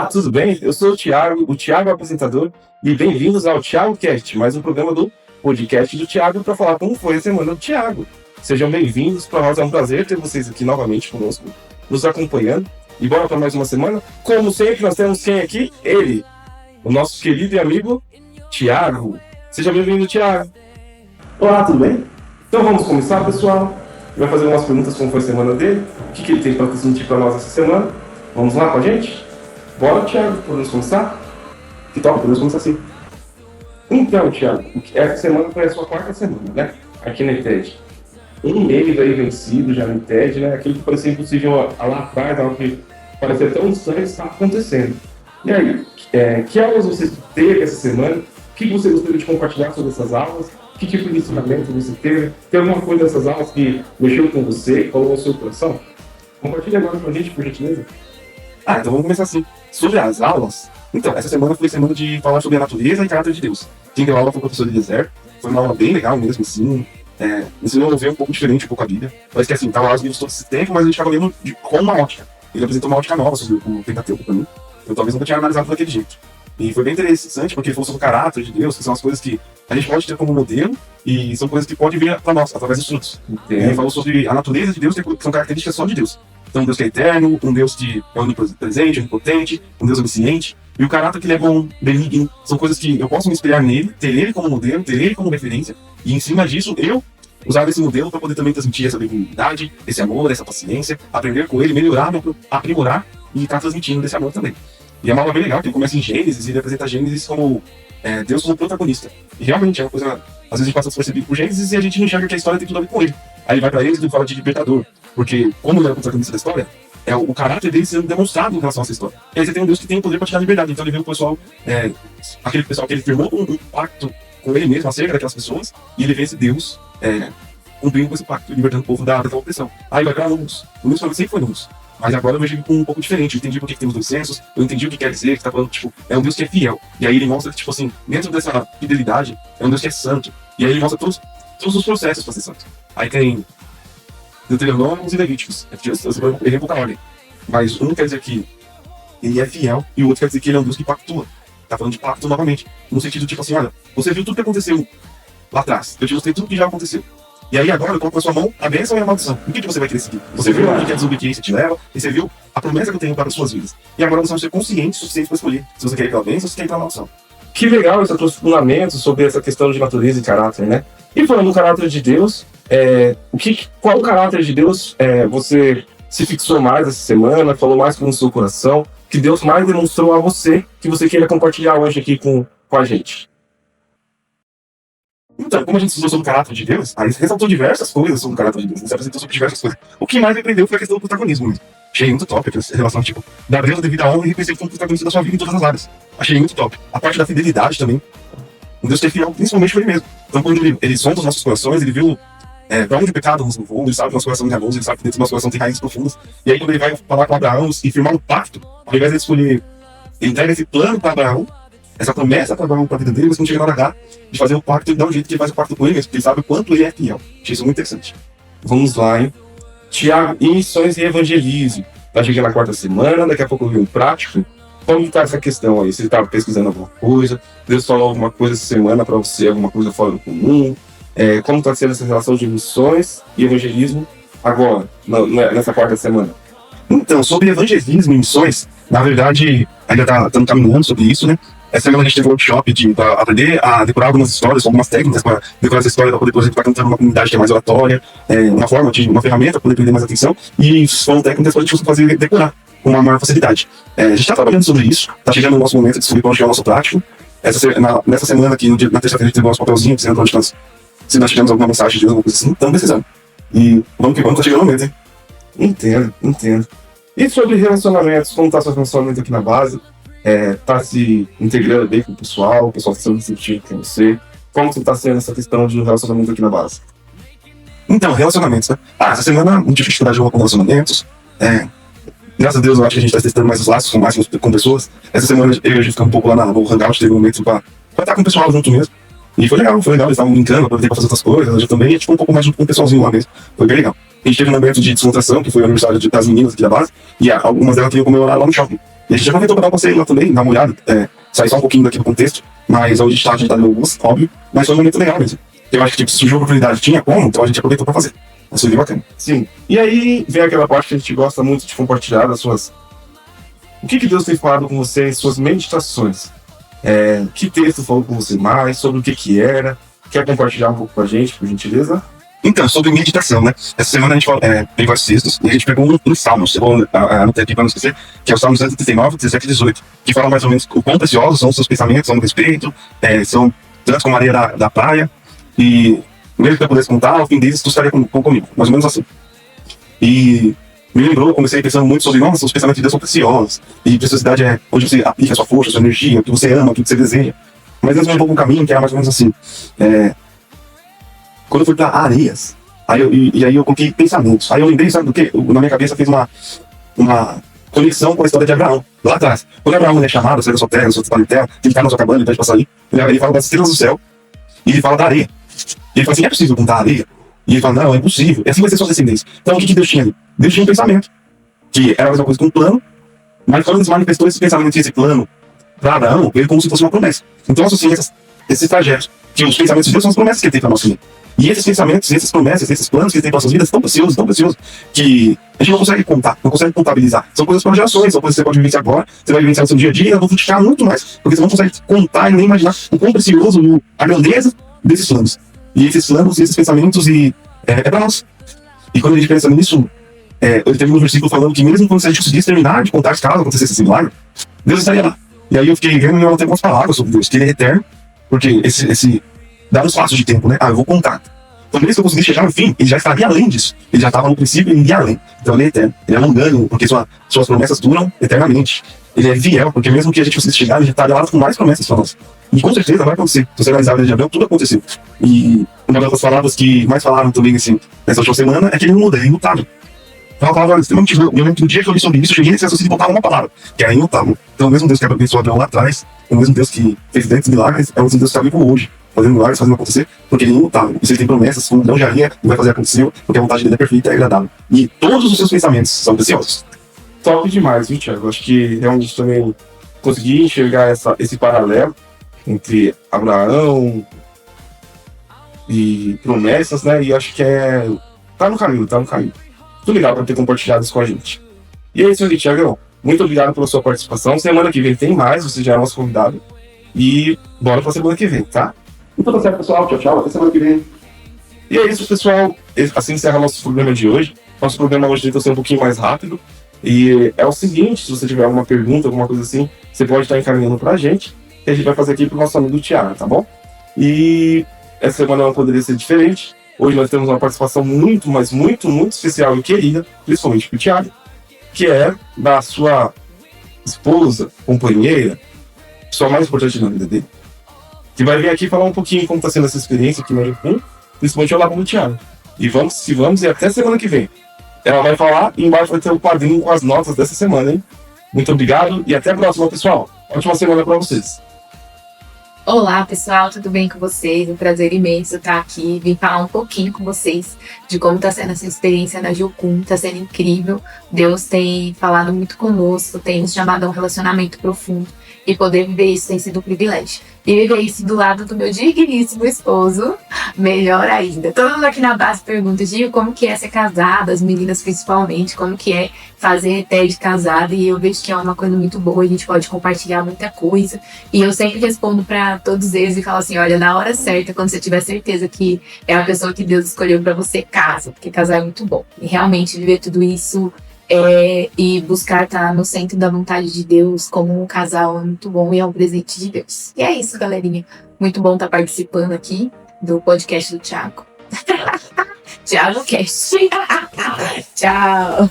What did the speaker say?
Olá, tudo bem? Eu sou o Thiago apresentador, e bem-vindos ao Thiago Cast, mais um programa do podcast do Thiago para falar como foi a semana do Thiago. Sejam bem-vindos, para nós é um prazer ter vocês aqui novamente conosco, nos acompanhando. E bora para mais uma semana. Como sempre, nós temos quem aqui? Ele, o nosso querido e amigo Thiago. Seja bem-vindo, Thiago. Olá, tudo bem? Então vamos começar, pessoal. Ele vai fazer umas perguntas como foi a semana dele, o que ele tem para transmitir para nós essa semana. Vamos lá com a gente? Bora, Thiago, podemos começar? Que top, podemos começar assim. Então, Thiago, essa semana foi a sua quarta semana, né? Aqui na ITED. Um mês aí vencido já na ITED, né? Aquilo que parecia impossível lá atrás, algo que parecia tão distante, está acontecendo. E aí, que aulas você teve essa semana? O que você gostaria de compartilhar sobre essas aulas? Que tipo de ensinamento você teve? Tem alguma coisa dessas aulas que mexeu com você, que falou no seu coração? Compartilhe agora com a gente, por gentileza. Então vamos começar assim. Sobre as aulas, então, essa semana foi semana de falar sobre a natureza e caráter de Deus. Quem deu aula foi o professor de deserto. Foi uma aula bem legal mesmo, assim. Ensinou a ver um pouco diferente um pouco a Bíblia. Parece que assim, tava lá os livros todo esse tempo, mas a gente estava lendo com uma ótica. Ele apresentou uma ótica nova sobre o Pentateuco pra mim. Eu talvez nunca tinha analisado daquele jeito. E foi bem interessante, porque ele falou sobre o caráter de Deus, que são as coisas que a gente pode ter como modelo, e são coisas que podem vir para nós, através dos frutos. Ele falou sobre a natureza de Deus, que são características só de Deus. Então, um Deus que é eterno, um Deus que é onipresente, onipotente, um Deus onisciente, e o caráter que ele é bom, benigno, são coisas que eu posso me inspirar nele, ter ele como modelo, ter ele como referência, e em cima disso, eu usar esse modelo para poder também transmitir essa benignidade, esse amor, essa paciência, aprender com ele, melhorar, aprimorar e estar transmitindo desse amor também. E é uma aula bem legal, que ele começa em Gênesis e ele apresenta Gênesis como Deus como protagonista. E realmente é uma coisa, às vezes a gente passa despercebido por Gênesis e a gente não enxerga que a história tem tudo a ver com ele. Aí ele vai para Êxodo e fala de libertador, porque como ele era o protagonista da história, é o caráter dele sendo demonstrado em relação a essa história. E aí você tem um Deus que tem o poder para te dar liberdade. Então ele vê o pessoal, aquele pessoal que ele firmou um pacto com ele mesmo, acerca daquelas pessoas, e ele vê esse Deus cumprindo com esse pacto, libertando o povo daquela opressão. Aí vai para Números. O Números sempre foi Números. Mas agora eu vejo ele um pouco diferente. Eu entendi por que tem os dois sensos, eu entendi o que quer dizer, que tá falando, tipo, é um Deus que é fiel. E aí ele mostra que, tipo assim, dentro dessa fidelidade, é um Deus que é santo. E aí ele mostra todos os processos para ser santo. Aí tem Deuteronômios e Levíticos. Eu errei pouca ordem. Mas um quer dizer que ele é fiel, e o outro quer dizer que ele é um Deus que pactua. Tá falando de pacto novamente. No sentido, tipo assim, olha, você viu tudo que aconteceu lá atrás. Eu te mostrei tudo que já aconteceu. E aí agora eu coloco na sua mão a bênção e a maldição. O que você vai querer seguir? Você viu onde que a desobediência te leva, e você viu a promessa que eu tenho para as suas vidas. E agora você vai ser consciente o suficiente para escolher se você quer ir pela bênção ou se você quer ir pela maldição. Que legal esse aprofundamento sobre essa questão de natureza e caráter, né? E falando do caráter de Deus, qual caráter de Deus você se fixou mais essa semana, falou mais com o seu coração, que Deus mais demonstrou a você, que você queira compartilhar hoje aqui com a gente? Então, como a gente estudou sobre o caráter de Deus, aí ressaltou diversas coisas sobre o caráter de Deus, você apresentou sobre diversas coisas. O que mais me prendeu foi a questão do protagonismo mesmo. Achei muito top essa relação, tipo, dar Deus a devida honra e reconhecer como protagonista da sua vida em todas as áreas. Achei muito top. A parte da fidelidade também. Um Deus que é fiel, principalmente com ele mesmo. Então, quando ele sonda os nossos corações, ele viu pra onde o pecado nos levou, ele sabe que nosso coração é enganoso, ele sabe que dentro do nosso coração tem raízes profundas. E aí, quando ele vai falar com Abraão e firmar um pacto, ao invés de escolher, ele entrega esse plano para Abraão, essa promessa para Abraão, para a vida dele, mas quando chega na hora H, de fazer o pacto, ele dá um jeito que ele faz o pacto com ele mesmo, porque ele sabe o quanto ele é fiel. Achei isso muito interessante. Vamos lá, hein? Tiago, em missões e evangelismo. Tá chegando na quarta semana, daqui a pouco eu vi um prático. Como tá essa questão aí? Você estava pesquisando alguma coisa? Deus falou alguma coisa essa semana para você, alguma coisa fora do comum? Como está sendo essa relação de missões e evangelismo agora, nessa quarta semana? Então, sobre evangelismo e missões, na verdade, ainda estamos caminhando sobre isso, né? Essa semana a gente teve um workshop para aprender a decorar algumas histórias, algumas técnicas para decorar essa história, para poder, por exemplo, estar cantando numa comunidade que é mais oratória, uma ferramenta para poder prender mais atenção, e são técnicas para a gente fazer decorar com uma maior facilidade. A gente está trabalhando sobre isso, está chegando o nosso momento de descobrir para onde é o nosso prático. Nessa semana aqui, na terça-feira, a gente teve o nosso papelzinho, dizendo onde se nós tivemos alguma mensagem de Deus, alguma coisa assim, estamos precisando. E vamos que vamos, está chegando o momento, hein? Entendo. E sobre relacionamentos, como está seu relacionamento aqui na base? Tá se integrando bem com o pessoal está sendo receptivo com você? Como que tá sendo essa questão de relacionamento aqui na base? Então, relacionamentos, né? Essa semana, muita dificuldade com relacionamentos. Graças a Deus, eu acho que a gente tá testando mais os laços com pessoas. Essa semana, eu e a gente ficamos um pouco lá no Hangout, teve um momento pra estar com o pessoal junto mesmo. E foi legal, eles estavam brincando, aproveitei pra fazer outras coisas, eu também, tipo, um pouco mais junto com o pessoalzinho lá mesmo. Foi bem legal. a gente teve um evento de descontração, que foi o aniversário das meninas aqui da base, e algumas delas queriam comemorar lá no shopping. E a gente já aproveitou para dar um passeio lá também, dar uma olhada, sair só um pouquinho daqui do contexto, mas hoje a gente tá dando algumas, óbvio, mas foi um momento legal mesmo. Eu acho que tipo, surgiu a oportunidade, tinha como, então a gente aproveitou para fazer. Isso foi bem bacana. Sim. E aí vem aquela parte que a gente gosta muito de compartilhar das suas... O que Deus tem falado com você em suas meditações? Que texto falou com você mais? Sobre o que era? Quer compartilhar um pouco com a gente, por gentileza? Então, sobre meditação, né? Essa semana a gente tem vários textos e a gente pegou um salmos, eu vou anotar aqui para não esquecer, que é o Salmo 139, 17 e 18, que fala mais ou menos o quão preciosos são os seus pensamentos, são no respeito, são tantos como a areia da praia, e mesmo que eu pudesse contar, ao fim deles tu estaria comigo, mais ou menos assim. E me lembrou, comecei pensando muito sobre, nossa, os pensamentos de Deus são preciosos, e preciosidade é onde você aplica a sua força, a sua energia, o que você ama, o que você deseja. Mas Deus me levou um caminho que era mais ou menos assim. Quando eu fui para areias, aí eu coloquei pensamentos. Aí eu lembrei, sabe do quê? Na minha cabeça fez uma conexão com a história de Abraão, lá atrás. Quando Abraão é chamado, sai da sua terra, da sua parentela, que ele tá na sua cabana, ele pede pra sair, ele fala das estrelas do céu, e ele fala da areia. E ele fala assim, é possível contar a areia? E ele fala, não, é impossível, assim vai ser sua descendência. Então o que Deus tinha ali? Deus tinha um pensamento, que era a mesma coisa que um plano, mas quando ele manifestou esse pensamento e esse plano para Abraão, ele como se fosse uma promessa. Então assim, esses trajetos, que os pensamentos de Deus são as promessas que ele tem para nós. E esses pensamentos, essas promessas, esses planos que ele tem para nossas vidas tão preciosos, que a gente não consegue contar, não consegue contabilizar. São coisas para gerações, são coisas que você pode vivenciar agora, você vai vivenciar no seu dia a dia e elas vão frutificar muito mais, porque você não consegue contar e nem imaginar o quão precioso e a grandeza desses planos. E esses planos, e esses pensamentos, é para nós. E quando a gente pensa nisso, ele teve um versículo falando que mesmo quando a gente conseguisse terminar de contar, caso acontecesse esse milagre, Deus estaria lá. E aí eu fiquei vendo e eu tenho umas palavras sobre Deus, que ele é eterno, porque esse dá uns passos de tempo, né? Eu vou contar. Então, mesmo que eu conseguisse chegar no fim, ele já estaria além disso. Ele já estava no princípio e iria além. Então, ele é eterno. Ele é longânimo, porque suas promessas duram eternamente. Ele é fiel, porque mesmo que a gente conseguisse chegar, ele já estaria lá com mais promessas para nós. E com certeza vai acontecer. Se você analisar a vida de Abel, tudo aconteceu. E uma das palavras que mais falaram também nessa última semana é que ele não muda, ele é imutável. Então, uma palavra extremamente boa. Eu lembro que no dia que eu li sobre isso, eu cheguei nesse raciocínio e botava uma palavra, que era imutável. Então, o mesmo Deus que abençoou Abraão lá atrás, o mesmo Deus que fez grandes milagres, é o mesmo Deus que está vivo hoje, fazendo milagres, fazendo acontecer, porque ele é imutável. E se ele tem promessas, como não já ia, ele vai fazer acontecer, porque a vontade dele é perfeita e agradável. E todos os seus pensamentos são preciosos. Top demais, viu, Thiago? Acho que realmente também consegui enxergar esse paralelo entre Abraão e promessas, né? E acho que tá no caminho. Muito legal por ter compartilhado isso com a gente. E é isso aí, Thiago. Muito obrigado pela sua participação. Semana que vem tem mais, você já é nosso convidado. E bora pra semana que vem, tá? Então tá certo, pessoal. Tchau, tchau. Até semana que vem. E é isso, pessoal. Assim encerra nosso programa de hoje. Nosso programa hoje tentou ser um pouquinho mais rápido. E é o seguinte, se você tiver alguma pergunta, alguma coisa assim, você pode estar encaminhando pra gente, que a gente vai fazer aqui pro nosso amigo Thiago, tá bom? E essa semana não poderia ser diferente. Hoje nós temos uma participação muito, mas muito, muito especial e querida, principalmente pro Thiago, que é da sua esposa, companheira, pessoa mais importante na vida dele, que vai vir aqui falar um pouquinho como está sendo essa experiência aqui no Japão, principalmente ao lado do Thiago. E vamos, e até semana que vem. Ela vai falar e embaixo vai ter o quadrinho com as notas dessa semana, hein? Muito obrigado e até a próxima, pessoal. Ótima semana para vocês. Olá, pessoal, tudo bem com vocês? Um prazer imenso estar aqui, vim falar um pouquinho com vocês de como está sendo essa experiência na Jocum, está sendo incrível. Deus tem falado muito conosco, tem nos chamado a um relacionamento profundo e poder viver isso tem sido um privilégio. E viver isso do lado do meu digníssimo esposo, melhor ainda. Todo mundo aqui na base pergunta, Gil, como que é ser casada, as meninas principalmente, como que é fazer até de casada, e eu vejo que é uma coisa muito boa, a gente pode compartilhar muita coisa. E eu sempre respondo para todos eles e falo assim, olha, na hora certa, quando você tiver certeza que é a pessoa que Deus escolheu para você, casa, porque casar é muito bom. E realmente viver tudo isso e buscar estar no centro da vontade de Deus como um casal é muito bom e é um presente de Deus. E é isso, galerinha. Muito bom estar participando aqui do podcast do Thiago. Thiago Cast. Tchau.